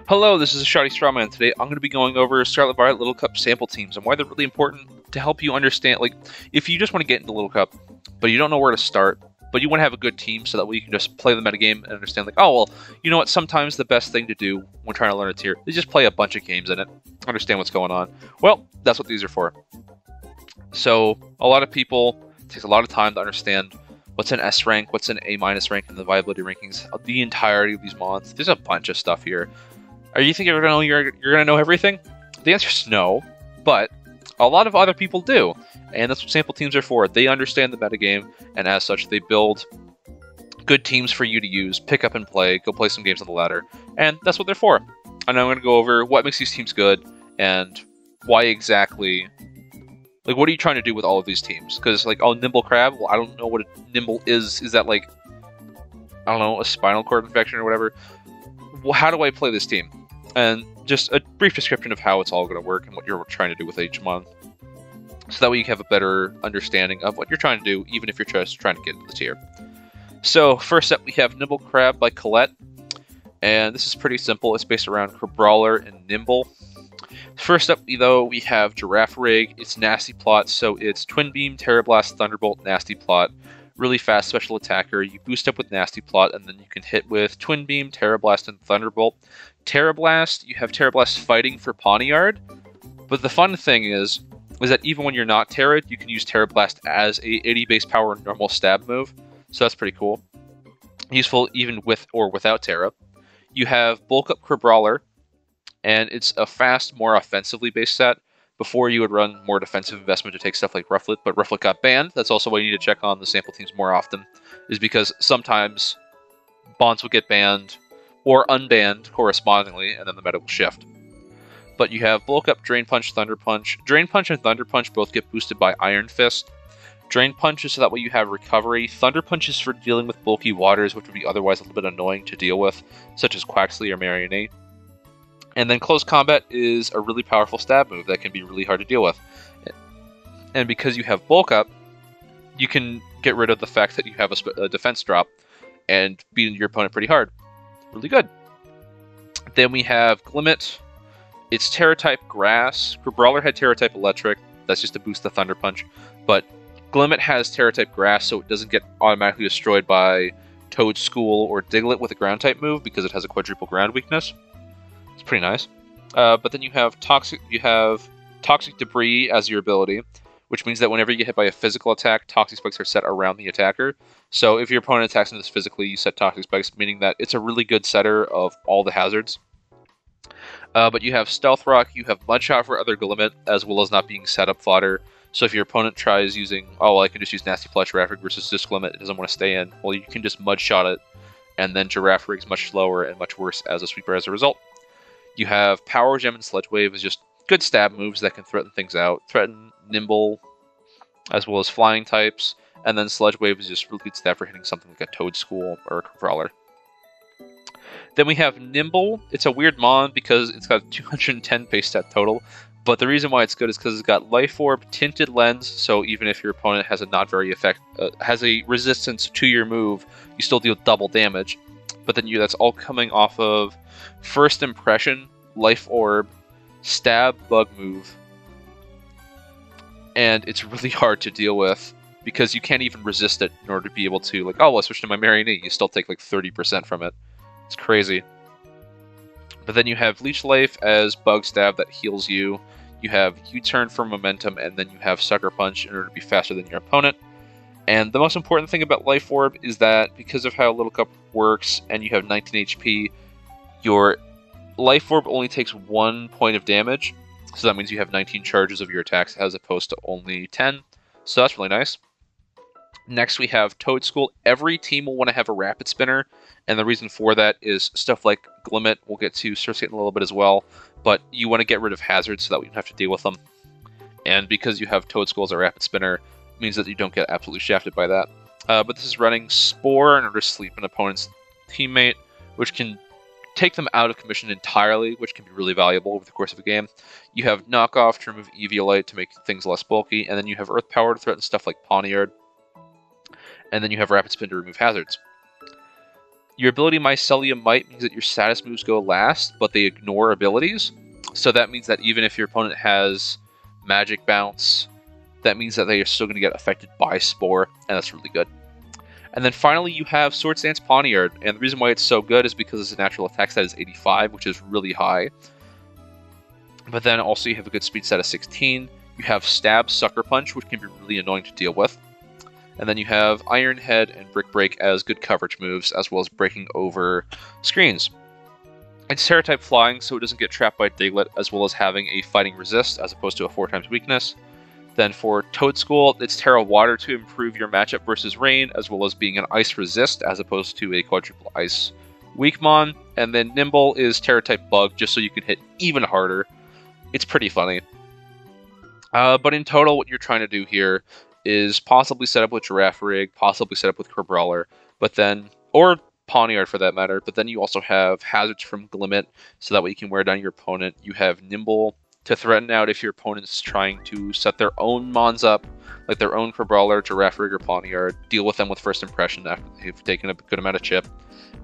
Hello, this is Shoddy Strawman. Today I'm going to be going over Scarlet Violet Little Cup sample teams and why they're really important to help you understand, like, if you just want to get into Little Cup, but you don't know where to start, but you want to have a good team so that way you can just play the metagame and understand, like, oh, well, you know what, sometimes the best thing to do when trying to learn a tier is just play a bunch of games in it, understand what's going on. Well, that's what these are for. So, a lot of people, it takes a lot of time to understand what's an S rank, what's an A- rank in the viability rankings, the entirety of these mods. There's a bunch of stuff here. Are you thinking you're gonna know everything? The answer is no, but a lot of other people do, and that's what sample teams are for. They understand the metagame, and as such, they build good teams for you to use, pick up and play, go play some games on the ladder, and that's what they're for. And I'm going to go over what makes these teams good, and why exactly, like, what are you trying to do with all of these teams? Because, like, oh, Nimble Crab, well, I don't know what a Nimble is. Is that, like, I don't know, a spinal cord infection or whatever? Well, how do I play this team? And just a brief description of how it's all going to work and what you're trying to do with each month. So that way you have a better understanding of what you're trying to do, even if you're just trying to get into the tier. So, first up, we have Nimble Crab by Colette. And this is pretty simple. It's based around Crabrawler and Nimble. First up, though, we have Girafarig. It's Nasty Plot, so it's Twin Beam, Terra Blast, Thunderbolt, Nasty Plot. Really fast special attacker. You boost up with Nasty Plot, and then you can hit with Twin Beam, Terra Blast, and Thunderbolt. Terra Blast, you have Terra Blast fighting for Pawniard, but the fun thing is that even when you're not Terra, you can use Terra Blast as a 80 base power normal stab move, so that's pretty cool. Useful even with or without Terra. You have Bulk Up Crabrawler, and it's a fast, more offensively based set. Before you would run more defensive investment to take stuff like Rufflet, but Rufflet got banned. That's also why you need to check on the sample teams more often, is because sometimes bonds will get banned or unbanned correspondingly, and then the meta will shift. But you have Bulk Up, Drain Punch, Thunder Punch. Drain Punch and Thunder Punch both get boosted by Iron Fist. Drain Punch is so that way you have recovery. Thunder Punch is for dealing with bulky waters, which would be otherwise a little bit annoying to deal with, such as Quaxley or Marionate. And then Close Combat is a really powerful stab move that can be really hard to deal with. And because you have Bulk Up, you can get rid of the fact that you have a defense drop and beat your opponent pretty hard. Really good. Then we have Glimmet. It's Terra-type Grass. Crabrawler had Terra-type Electric. That's just to boost the Thunder Punch. But Glimmet has Terra-type Grass, so it doesn't get automatically destroyed by Toadschool or Diglett with a Ground-type move because it has a quadruple ground weakness. It's pretty nice. But then you have Toxic Debris as your ability, which means that whenever you get hit by a physical attack, Toxic Spikes are set around the attacker. So if your opponent attacks into this physically, you set Toxic Spikes, meaning that it's a really good setter of all the hazards. But you have Stealth Rock, you have Mudshot for other Glimmet, as well as not being set up fodder. So if your opponent tries using, oh, well, I can just use Nasty Plot Girafarig versus this Glimmet, it doesn't want to stay in, well, you can just Mudshot it, and then Girafarig's much slower and much worse as a sweeper as a result. You have Power Gem and Sledge Wave is just good stab moves that can threaten things out. Threaten Nimble, as well as flying types. And then Sledge Wave is just really good stab for hitting something like a Toadschool or a Crabrawler. Then we have Nimble. It's a weird mon because it's got 210 base stat total. But the reason why it's good is because it's got Life Orb, Tinted Lens, so even if your opponent has a not very has a resistance to your move, you still deal double damage. But then that's all coming off of First Impression, Life Orb, Stab, Bug Move. And it's really hard to deal with because you can't even resist it in order to be able to, like, oh, well, I switched to my Marionate. You still take like 30% from it. It's crazy. But then you have Leech Life as Bug Stab that heals you. You have U-Turn for momentum, and then you have Sucker Punch in order to be faster than your opponent. And the most important thing about Life Orb is that because of how Little Cup works and you have 19 HP, your Life Orb only takes 1 point of damage. So that means you have 19 charges of your attacks as opposed to only 10. So that's really nice. Next we have Toadschool. Every team will want to have a Rapid Spinner. And the reason for that is stuff like Glimmet, we'll get to Cersei in a little bit as well. But you want to get rid of hazards so that we don't have to deal with them. And because you have Toadschool as a Rapid Spinner, means that you don't get absolutely shafted by that. But this is running Spore in order to sleep an opponent's teammate, which can take them out of commission entirely, which can be really valuable over the course of a game. You have Knockoff to remove Eviolite to make things less bulky, and then you have Earth Power to threaten stuff like Pawniard, and then you have Rapid Spin to remove hazards. Your ability Mycelium Might means that your status moves go last, but they ignore abilities. So that means that even if your opponent has Magic Bounce, that means that they are still going to get affected by Spore, and that's really good. And then finally, you have Swords Dance Pawniard, and the reason why it's so good is because it's a natural attack stat is 85, which is really high. But then also you have a good speed stat of 16. You have Stab, Sucker Punch, which can be really annoying to deal with. And then you have Iron Head and Brick Break as good coverage moves, as well as breaking over screens. It's Terra-type flying, so it doesn't get trapped by Diglett, as well as having a fighting resist, as opposed to a 4x weakness. Then for Toadschool, it's Terra Water to improve your matchup versus Rain, as well as being an Ice resist, as opposed to a quadruple Ice Weakmon. And then Nimble is Terra-type Bug, just so you can hit even harder. It's pretty funny. But in total, what you're trying to do here is possibly set up with Girafarig, possibly set up with Crabrawler, but then, or Pawniard for that matter, but then you also have Hazards from Glimmet, so that way you can wear down your opponent. You have Nimble to threaten out if your opponent's trying to set their own Mons up, like their own Crabrawler, Girafarig, or Pawniard, deal with them with First Impression after they've taken a good amount of chip.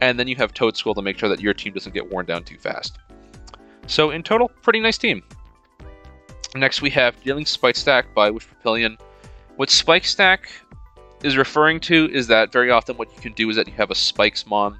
And then you have Toadschool to make sure that your team doesn't get worn down too fast. So in total, pretty nice team. Next we have Dealing Spike Stack by Wish Papillion. What Spike Stack is referring to is that very often what you can do is that you have a Spikesmon,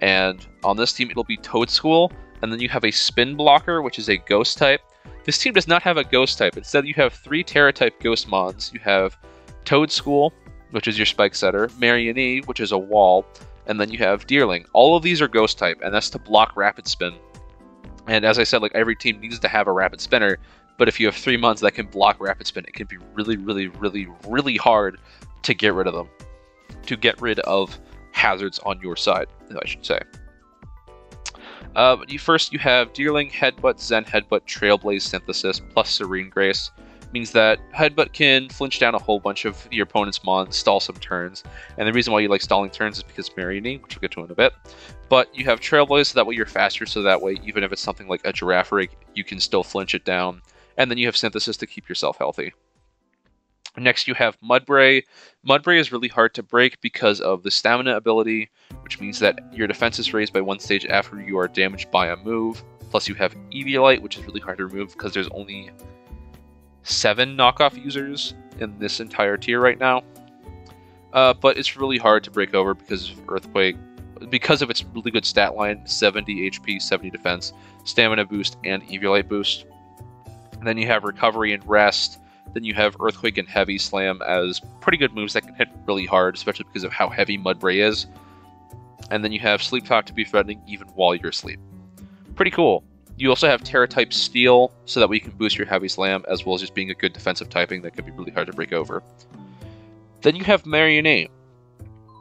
and on this team it'll be Toadschool, and then you have a Spin Blocker, which is a Ghost type. This team does not have a Ghost type. Instead, you have 3 Terra-type Ghost Mons. You have Toadschool, which is your Spike Setter, Marionette, which is a Wall, and then you have Deerling. All of these are Ghost type, and that's to block Rapid Spin. And as I said, like every team needs to have a Rapid Spinner, but if you have 3 Mons that can block Rapid Spin, it can be really, really, really, really hard to get rid of them. To get rid of hazards on your side, I should say. First, you have Deerling, Headbutt, Zen Headbutt, Trailblaze Synthesis, plus Serene Grace. Means that Headbutt can flinch down a whole bunch of your opponent's Mons, stall some turns. And the reason why you like stalling turns is because Marionette, which we'll get to in a bit. But you have Trailblaze, so that way you're faster, so that way even if it's something like a Girafarig, you can still flinch it down. And then you have Synthesis to keep yourself healthy. Next, you have Mudbray. Mudbray is really hard to break because of the Stamina ability, which means that your defense is raised by 1 stage after you are damaged by a move. Plus, you have Eviolite, which is really hard to remove because there's only 7 knockoff users in this entire tier right now. But it's really hard to break over because of Earthquake, because of its really good stat line, 70 HP, 70 defense, Stamina boost, and Eviolite boost. And then you have Recovery and Rest. Then you have Earthquake and Heavy Slam as pretty good moves that can hit really hard, especially because of how heavy Mudbray is. And then you have Sleep Talk to be threatening even while you're asleep. Pretty cool. You also have Terra-type Steel, so that way you can boost your Heavy Slam, as well as just being a good defensive typing that can be really hard to break over. Then you have Marionette.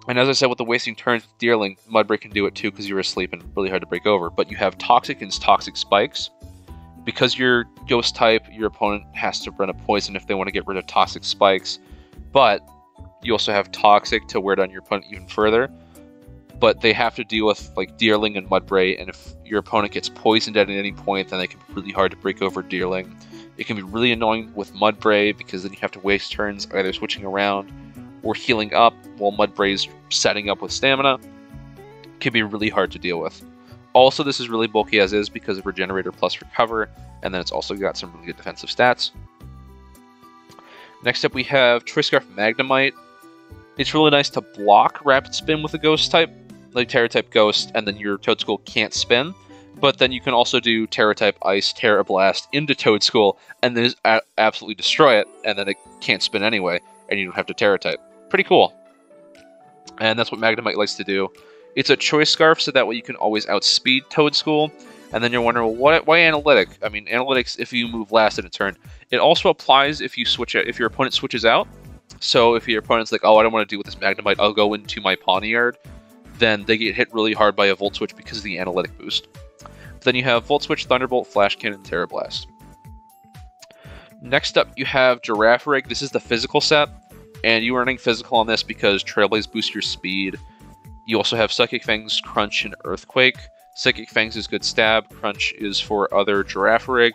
And as I said, with the wasting turns with Deerling, Mudbray can do it too because you're asleep and really hard to break over. But you have Toxic and Toxic Spikes. Because you're Ghost type, your opponent has to run a poison if they want to get rid of Toxic Spikes. But you also have Toxic to wear down your opponent even further. But they have to deal with like Deerling and Mudbray, and if your opponent gets poisoned at any point, then they can be really hard to break over Deerling. It can be really annoying with Mudbray because then you have to waste turns either switching around or healing up while Mudbray's setting up with stamina. It can be really hard to deal with. Also, this is really bulky as is because of Regenerator plus Recover, and then it's also got some really good defensive stats. Next up we have Choice Scarf Magnemite. It's really nice to block Rapid Spin with a Ghost type, like Terra-type Ghost, and then your Toadschool can't spin. But then you can also do Terra-type Ice, Terra Blast into Toadschool, and then absolutely destroy it, and then it can't spin anyway, and you don't have to Terra-type. Pretty cool. And that's what Magnemite likes to do. It's a Choice Scarf, so that way you can always outspeed Toadschool. And then you're wondering, well, why Analytic? I mean, Analytics, if you move last in a turn. It also applies if you switch out, if your opponent switches out. So if your opponent's like, oh, I don't want to deal with this Magnemite, I'll go into my Pawniard. Then they get hit really hard by a Volt Switch because of the Analytic boost. Then you have Volt Switch, Thunderbolt, Flash Cannon, Terra Blast. Next up, you have Girafarig. This is the physical set. And you are running physical on this because Trailblaze boosts your speed. You also have Psychic Fangs, Crunch, and Earthquake. Psychic Fangs is good stab, Crunch is for other Girafarig,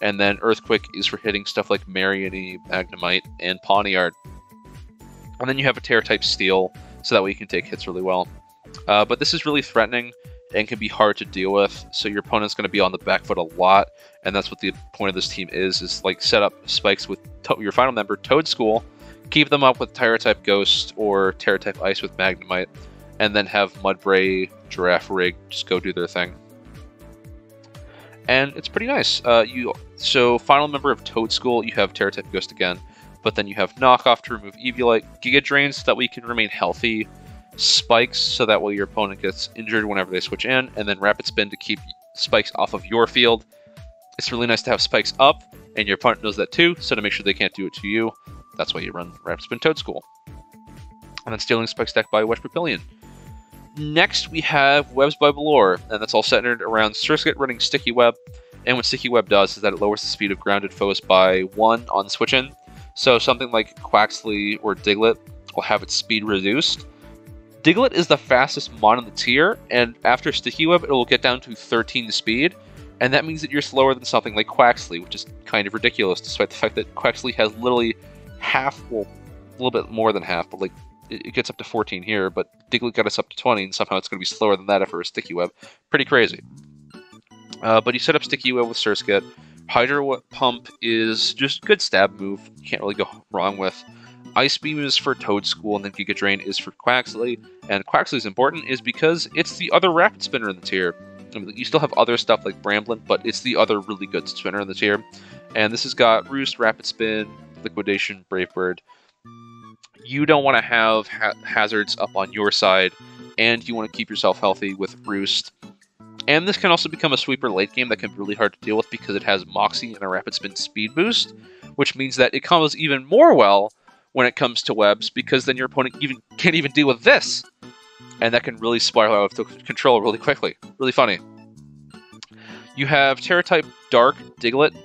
and then Earthquake is for hitting stuff like Marionette, Magnemite, and Pawniard. And then you have a Terra-type Steel, so that way you can take hits really well. But this is really threatening and can be hard to deal with, so your opponent's going to be on the back foot a lot, and that's what the point of this team is like set up spikes with your final member, Toedscool, keep them up with Terra-type Ghost or Terra-type Ice with Magnemite, and then have Mudbray, Girafarig just go do their thing. And it's pretty nice. So final member of Toedscool, you have Terra-type Ghost again, but then you have Knockoff to remove Eviolite, Giga Drain so that we can remain healthy, Spikes so that way your opponent gets injured whenever they switch in, and then Rapid Spin to keep Spikes off of your field. It's really nice to have Spikes up, and your opponent knows that too, so to make sure they can't do it to you, that's why you run Rapid Spin Toedscool. And then Stealing Spikes decked by Wedge Papillion. Next, we have Webs by Velour, and that's all centered around Surskit running Sticky Web, and what Sticky Web does is that it lowers the speed of grounded foes by 1 on switch-in, so something like Quaxly or Diglett will have its speed reduced. Diglett is the fastest mon in the tier, and after Sticky Web, it will get down to 13 speed, and that means that you're slower than something like Quaxly, which is kind of ridiculous, despite the fact that Quaxly has literally half, well, a little bit more than half, but like, it gets up to 14 here, but Diglett got us up to 20, and somehow it's going to be slower than that after a Sticky Web. Pretty crazy. But you set up Sticky Web with Surskit. Hydro Pump is just a good stab move, you can't really go wrong with. Ice Beam is for Toedscool, and then Giga Drain is for Quaxly. And Quaxly is important is because it's the other Rapid Spinner in the tier. I mean, you still have other stuff like Bramblin, but it's the other really good spinner in the tier. And this has got Roost, Rapid Spin, Liquidation, Brave Bird. You don't want to have hazards up on your side, and you want to keep yourself healthy with Roost. And this can also become a sweeper late game that can be really hard to deal with because it has Moxie and a Rapid Spin speed boost, which means that it combos even more well when it comes to webs, because then your opponent can't even deal with this. And that can really spiral out of control really quickly. Really funny. You have Terra-type Dark Diglett.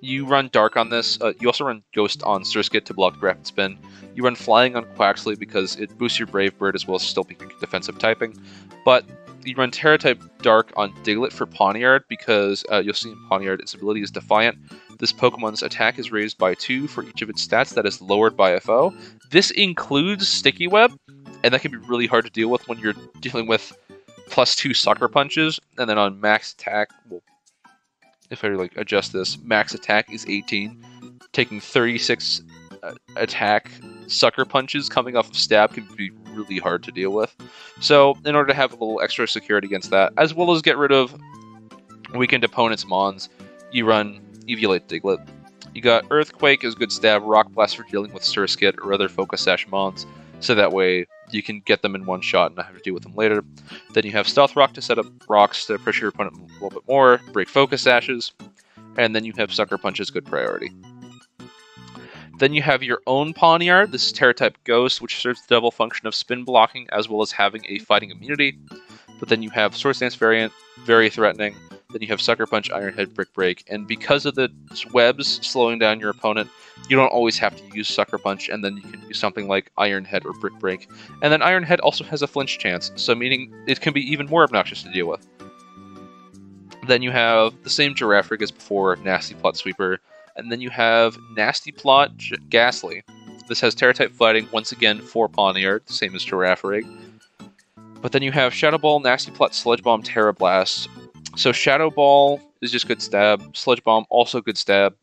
You run Dark on this. You also run Ghost on Surskit to block Rapid Spin. You run Flying on Quaxly because it boosts your Brave Bird as well as still being defensive typing. But you run Terra-type Dark on Diglett for Pawniard because you'll see in Pawniard its ability is Defiant. This Pokemon's attack is raised by 2 for each of its stats that is lowered by a foe. This includes Sticky Web, and that can be really hard to deal with when you're dealing with +2 Sucker Punches. And then on max attack, well, if I like adjust this, max attack is 18. Taking 36 attack Sucker Punches coming off of Stab can be really hard to deal with. So in order to have a little extra security against that, as well as get rid of weakened opponents' Mons, you run Eviolite Diglett. You got Earthquake as good stab, Rock Blast for dealing with Surskit or other Focus Sash Mons, so that way you can get them in one shot and not have to deal with them later. Then you have Stealth Rock to set up rocks to pressure your opponent a little bit more, break Focus Sashes, and then you have Sucker Punch as good priority. Then you have your own Pawniard. This is Terra-type Ghost, which serves the double function of spin blocking as well as having a fighting immunity. But then you have Swords Dance variant, very threatening. Then you have Sucker Punch, Iron Head, Brick Break, and because of the webs slowing down your opponent, you don't always have to use Sucker Punch, and then you can use something like Iron Head or Brick Break. And then Iron Head also has a flinch chance, so meaning it can be even more obnoxious to deal with. Then you have the same Girafarig as before, Nasty Plot Sweeper, and then you have Nasty Plot Ghastly. This has Terra-type Fighting, once again for Pawniard, the same as Girafarig. But then you have Shadow Ball, Nasty Plot, Sludge Bomb, Terra Blast. So Shadow Ball is just good stab, Sludge Bomb also good stab,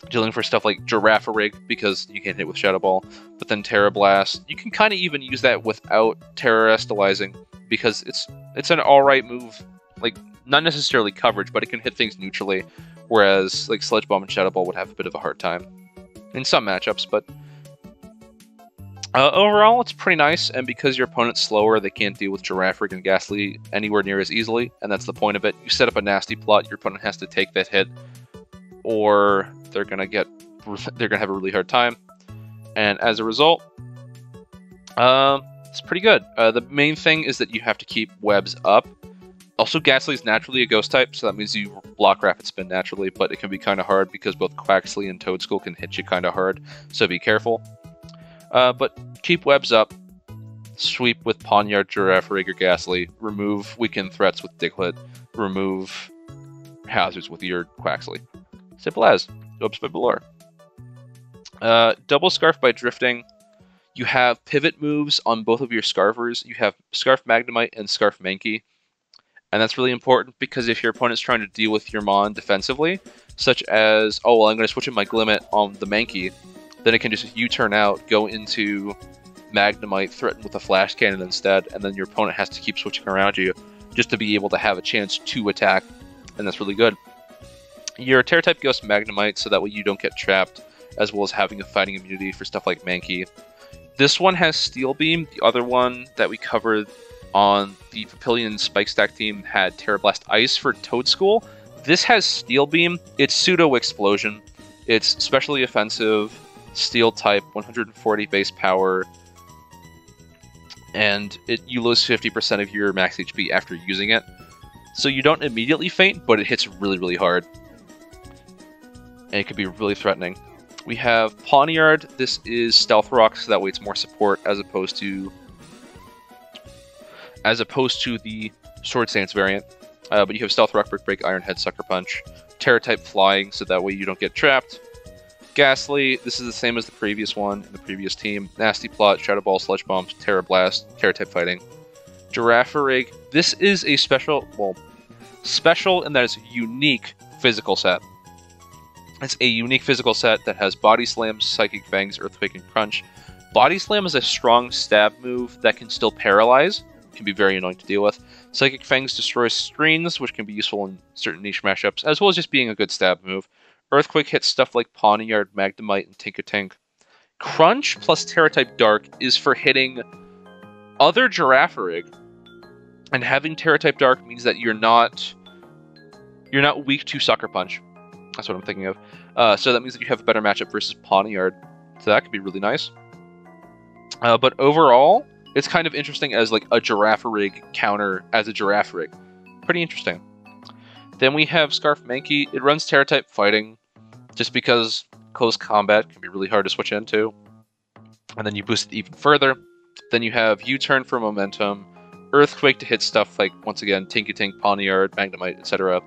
dealing for stuff like Girafarig because you can't hit with Shadow Ball, but then Terra Blast. You can kind of even use that without Terrastalizing because it's an alright move, like not necessarily coverage, but it can hit things neutrally, whereas like Sludge Bomb and Shadow Ball would have a bit of a hard time in some matchups, but overall, it's pretty nice, and because your opponent's slower, they can't deal with Girafarig and Ghastly anywhere near as easily, and that's the point of it. You set up a Nasty Plot, your opponent has to take that hit, or they're gonna have a really hard time, and as a result, it's pretty good. The main thing is that you have to keep webs up. Also, Ghastly is naturally a Ghost type, so that means you block Rapid Spin naturally, but it can be kind of hard because both Quaxly and Toedscool can hit you kind of hard, so be careful. But keep webs up, sweep with Pawniard, Girafarig, or Ghastly, remove weakened threats with Diglett, remove hazards with your Quaxly. Simple as. Webs by Velour. Double Scarf by Drifting. You have pivot moves on both of your Scarvers. You have Scarf Magnemite and Scarf Mankey. And that's really important because if your opponent's trying to deal with your Mon defensively, such as, oh, well, I'm going to switch in my Glimmet on the Mankey, then it can just U-turn out, go into Magnemite, threaten with a Flash Cannon instead, and then your opponent has to keep switching around you just to be able to have a chance to attack, and that's really good. Your Terra-type Ghost Magnemite, so that way you don't get trapped, as well as having a fighting immunity for stuff like Mankey. This one has Steel Beam. The other one that we covered on the Papillion Spike Stack team had Terra Blast Ice for Toad School. This has Steel Beam. It's Pseudo Explosion. It's specially offensive, Steel type, 140 base power, and you lose 50% of your max HP after using it. So you don't immediately faint, but it hits really, really hard. And it can be really threatening. We have Pawniard. This is Stealth Rock, so that way it's more support as opposed to the Sword Stance variant. But you have Stealth Rock, Brick Break, Iron Head, Sucker Punch, Terra-type Flying, so that way you don't get trapped. Ghastly, this is the same as the previous one in the previous team. Nasty Plot, Shadow Ball, Sludge Bomb, Terra Blast, Terra-type Fighting. Girafarig, this is a special in that it's a unique physical set. It's a unique physical set that has Body Slam, Psychic Fangs, Earthquake, and Crunch. Body Slam is a strong stab move that can still paralyze. It can be very annoying to deal with. Psychic Fangs destroys screens, which can be useful in certain niche mashups, as well as just being a good stab move. Earthquake hits stuff like Pawniard, Magnemite, and Tinkatink. Crunch plus Terra-type Dark is for hitting other Girafarig, and having Terra-type Dark means that you're not weak to Sucker Punch. That's what I'm thinking of. So that means that you have a better matchup versus Pawniard. So that could be really nice. But overall, it's kind of interesting as like a Girafarig counter as a Girafarig. Pretty interesting. Then we have Scarf Mankey. It runs Terra-type Fighting, just because close combat can be really hard to switch into. And then you boost it even further. Then you have U-turn for momentum, Earthquake to hit stuff like, once again, Tinkatink, Pawniard, Magnemite, etc.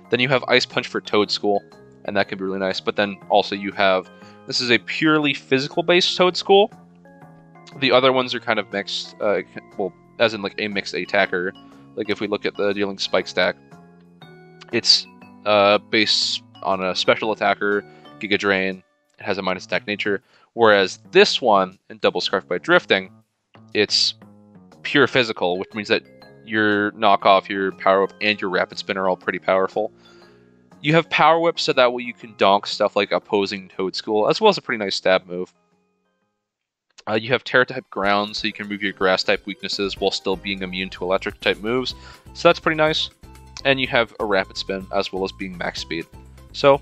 Then you have Ice Punch for Toad School, and that can be really nice. But then also you have, this is a purely physical-based Toad School. The other ones are kind of mixed, well, as in like a mixed attacker. Like if we look at the Dealing Spike Stack, it's based on a special attacker, Giga Drain. It has a minus attack nature. Whereas this one, in Double Scarf by Drifting, it's pure physical, which means that your knockoff, your Power Whip, and your Rapid Spin are all pretty powerful. You have Power Whip, so that way you can donk stuff like opposing Toad School, as well as a pretty nice stab move. You have Terra-type Ground, so you can remove your Grass-type weaknesses while still being immune to Electric-type moves. So that's pretty nice. And you have a Rapid Spin, as well as being max speed. So,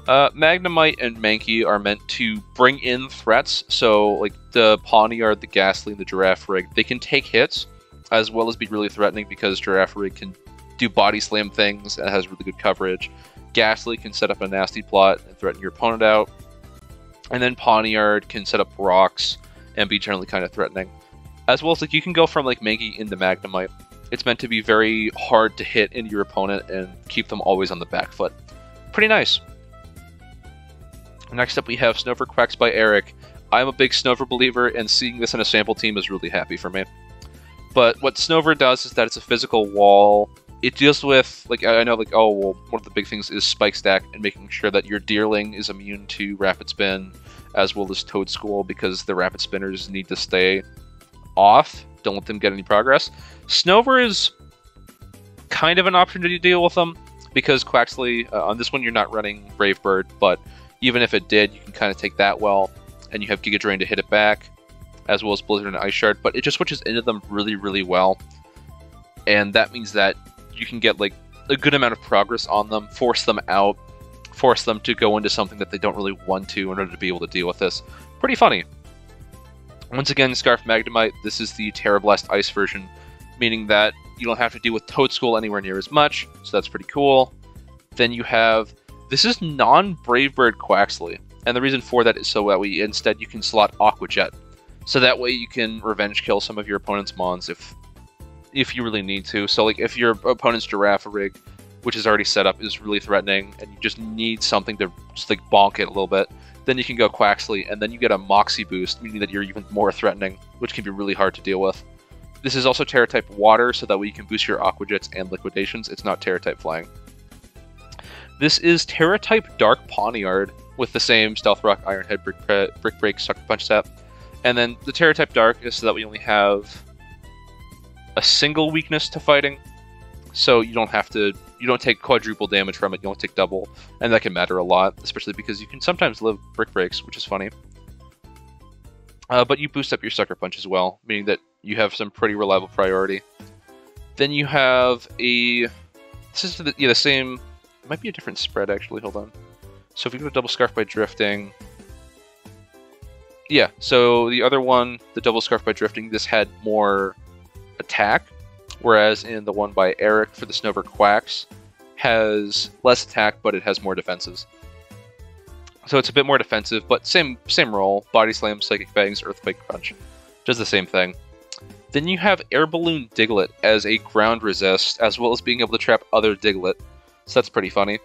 Magnemite and Mankey are meant to bring in threats. So, like the Pawniard, the Ghastly, and the Girafarig, they can take hits, as well as be really threatening because Girafarig can do Body Slam things and has really good coverage. Ghastly can set up a Nasty Plot and threaten your opponent out. And then Pawniard can set up rocks and be generally kind of threatening. As well as like you can go from like Mankey into Magnemite. It's meant to be very hard to hit into your opponent and keep them always on the back foot. Pretty nice. Next up we have Snover Quacks by Eric. I'm a big Snover believer, and seeing this in a sample team is really happy for me. But what Snover does is that it's a physical wall. It deals with, like, I know, like, oh, well, one of the big things is Spike Stack and making sure that your Deerling is immune to Rapid Spin, as well as Toad School, because the Rapid Spinners need to stay off. Don't let them get any progress. Snover is kind of an option to deal with them, because Quaxly, on this one you're not running Brave Bird, but even if it did, you can kind of take that well, and you have Giga Drain to hit it back, as well as Blizzard and Ice Shard, but it just switches into them really, really well. And that means that you can get like a good amount of progress on them, force them out, force them to go into something that they don't really want to in order to be able to deal with this. Pretty funny. Once again, Scarf Magnemite, this is the Terra Blast Ice version, meaning that you don't have to deal with Toad School anywhere near as much, so that's pretty cool. Then you have, this is non-Brave Bird Quaxly, and the reason for that is so that instead you can slot Aqua Jet. So that way you can revenge kill some of your opponent's mons if you really need to. So like if your opponent's Girafarig which is already set up, is really threatening, and you just need something to just like bonk it a little bit. Then you can go Quaxly, and then you get a Moxie boost, meaning that you're even more threatening, which can be really hard to deal with. This is also Terra-type Water, so that way you can boost your Aqua Jets and Liquidations. It's not Terra-type Flying. This is Terra-type Dark Pawniard, with the same Stealth Rock, Iron Head, Brick Break, Sucker Punch set. And then the Terra-type Dark is so that we only have a single weakness to fighting, so you don't take quadruple damage from it, you only take double, and that can matter a lot, especially because you can sometimes live Brick Breaks, which is funny. But you boost up your Sucker Punch as well, meaning that you have some pretty reliable priority. Then you have this is the same, it might be a different spread actually, hold on. So if you go to Double Scarf by Drifting, yeah, so the other one, the Double Scarf by Drifting, this had more attack, whereas in the one by Eric for the Snover Quacks has less attack, but it has more defenses. So it's a bit more defensive, but same role. Body Slam, Psychic Fangs, Earthquake Punch. Does the same thing. Then you have Air Balloon Diglett as a ground resist, as well as being able to trap other Diglett. So that's pretty funny.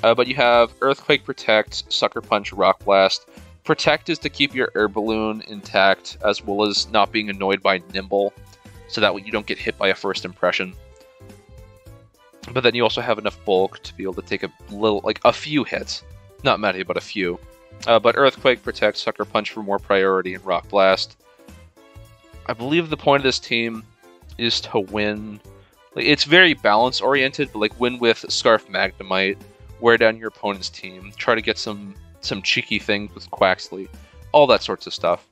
But you have Earthquake Protect, Sucker Punch, Rock Blast. Protect is to keep your Air Balloon intact, as well as not being annoyed by Nimble, so that way you don't get hit by a first impression. But then you also have enough bulk to be able to take a few hits. Not many, but a few. But Earthquake, Protect, Sucker Punch for more priority, and Rock Blast. I believe the point of this team is to win. It's very balance oriented, but like win with Scarf Magnemite, wear down your opponent's team, try to get some cheeky things with Quaxly, all that sorts of stuff.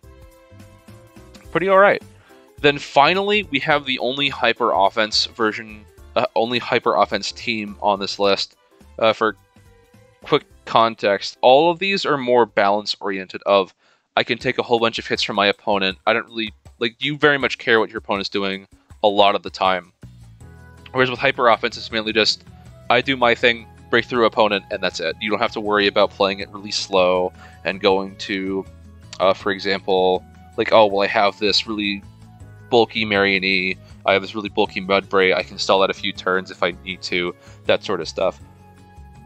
Pretty alright. Then finally, we have the only hyper offense version, only hyper offense team on this list. For quick context, all of these are more balance oriented. Of I can take a whole bunch of hits from my opponent. I don't really you very much care what your opponent's doing a lot of the time. Whereas with hyper offense, it's mainly just I do my thing, break through opponent, and that's it. You don't have to worry about playing it really slow and going to, for example, oh well, I have this really bulky Marianne, I have this really bulky Mudbray, I can stall out a few turns if I need to, that sort of stuff.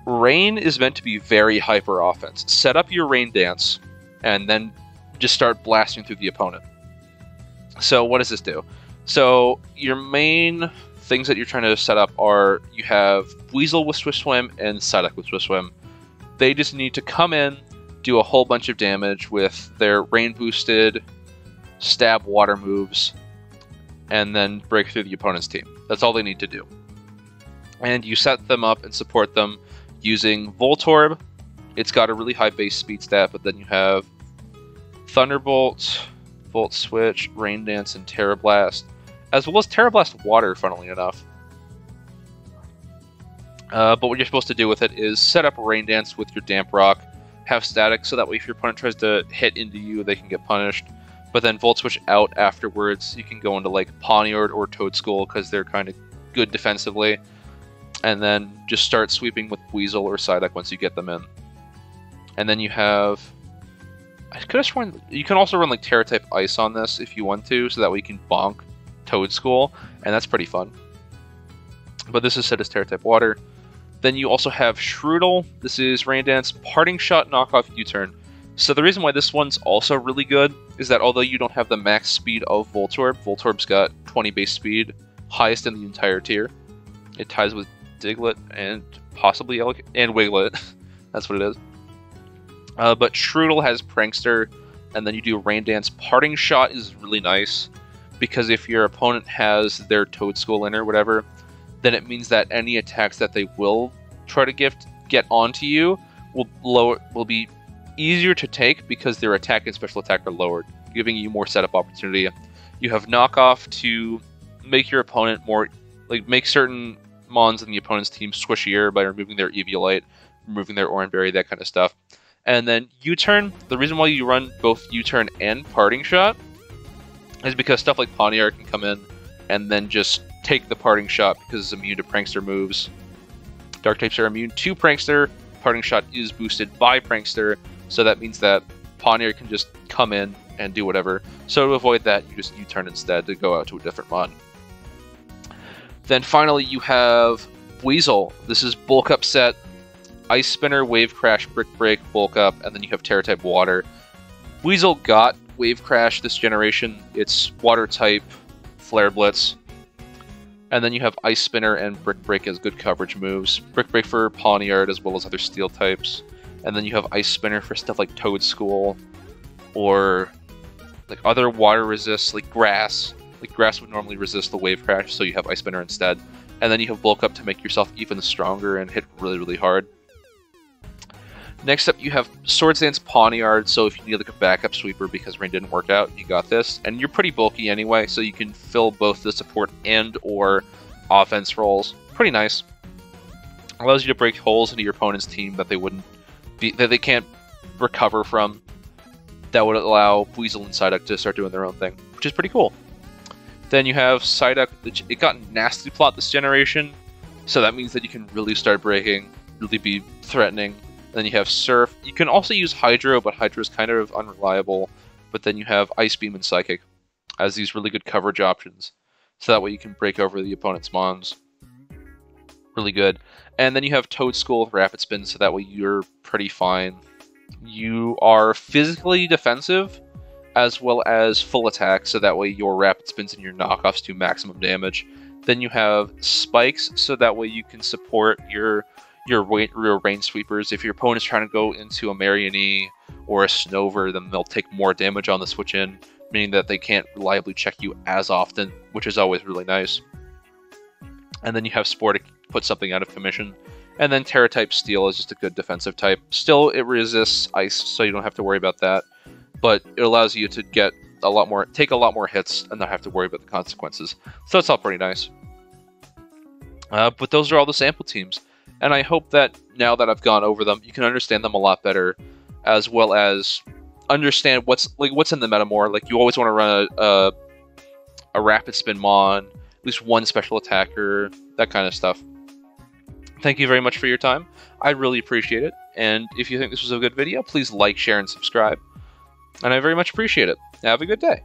Rain is meant to be very hyper offense. Set up your Rain Dance, and then just start blasting through the opponent. So what does this do? So your main things that you're trying to set up are, you have Weasel with Swift Swim and Psyduck with Swift Swim. They just need to come in, do a whole bunch of damage with their Rain boosted stab water moves, and then break through the opponent's team. That's all they need to do. And you set them up and support them using Voltorb. It's got a really high base speed stat, but then you have Thunderbolt, Volt Switch, Rain Dance, and Terra Blast, as well as Terra Blast Water, funnily enough. But what you're supposed to do with it is set up Rain Dance with your Damp Rock, have static, so that way if your opponent tries to hit into you, they can get punished. But then Volt Switch out afterwards. You can go into Pawniard or Toadskull because they're kind of good defensively. And then just start sweeping with Weasel or Psyduck once you get them in. And then you have... I could have sworn... You can also run Terra-type Ice on this if you want to, so that way you can bonk Toadskull, and that's pretty fun. But this is set as Terra-type Water. Then you also have Shroodle. This is Rain Dance, Parting Shot, Knockoff, U-Turn. So the reason why this one's also really good is that although you don't have the max speed of Voltorb, Voltorb's got 20 base speed, highest in the entire tier. It ties with Diglett and possibly Wiglet. That's what it is. But Shroodle has Prankster, and then you do Rain Dance. Parting Shot is really nice, because if your opponent has their Toadskull in or whatever, then it means that any attacks that they will try to get onto you will be easier to take because their attack and special attack are lowered, giving you more setup opportunity. You have Knockoff to make your opponent more, make certain mons in the opponent's team squishier by removing their Eviolite, removing their Oranberry, that kind of stuff. And then U-Turn, the reason why you run both U-Turn and Parting Shot is because stuff like Pawniard can come in and then just take the Parting Shot because it's immune to Prankster moves. Dark types are immune to Prankster. Parting Shot is boosted by Prankster, so that means that Pawniard can just come in and do whatever. So to avoid that, you just U-Turn instead to go out to a different mon. Then finally you have Weasel. This is Bulk Up set. Ice Spinner, Wave Crash, Brick Break, Bulk Up, and then you have Terra-type Water. Weasel got Wave Crash this generation. It's Water-type Flare Blitz. And then you have Ice Spinner and Brick Break as good coverage moves. Brick Break for Pawniard as well as other Steel types. And then you have Ice Spinner for stuff like Toad School or like other water resists like Grass. Like Grass would normally resist the Wave Crash, so you have Ice Spinner instead. And then you have Bulk Up to make yourself even stronger and hit really, really hard. Next up, you have Swords Dance Pawniard, so if you need like a backup sweeper because Rain didn't work out, you got this. And you're pretty bulky anyway, so you can fill both the support and or offense roles. Pretty nice. Allows you to break holes into your opponent's team that they can't recover from. That would allow Weasel and Psyduck to start doing their own thing, which is pretty cool. Then you have Psyduck. It got Nasty Plot this generation, so that means that you can really start breaking, really be threatening. Then you have Surf. You can also use Hydro, but Hydro is kind of unreliable. But then you have Ice Beam and Psychic as these really good coverage options. So that way you can break over the opponent's mons. Really good. And then you have Toad School with Rapid Spin, so that way you're pretty fine. You are physically defensive, as well as full attack, so that way your Rapid Spins and your knockoffs do maximum damage. Then you have Spikes, so that way you can support your Rain Sweepers. If your opponent is trying to go into a Marianne or a Snover, then they'll take more damage on the switch in, meaning that they can't reliably check you as often, which is always really nice. And then you have Spore to put something out of commission. And then Terra-type Steel is just a good defensive type. Still, it resists Ice, so you don't have to worry about that. But it allows you to get take a lot more hits and not have to worry about the consequences. So that's all pretty nice. But those are all the sample teams. And I hope that now that I've gone over them, you can understand them a lot better, as well as understand what's in the meta more. Like, you always want to run a Rapid Spin Mon, at least one special attacker, that kind of stuff. Thank you very much for your time. I really appreciate it. And if you think this was a good video, please like, share, and subscribe. And I very much appreciate it. Have a good day.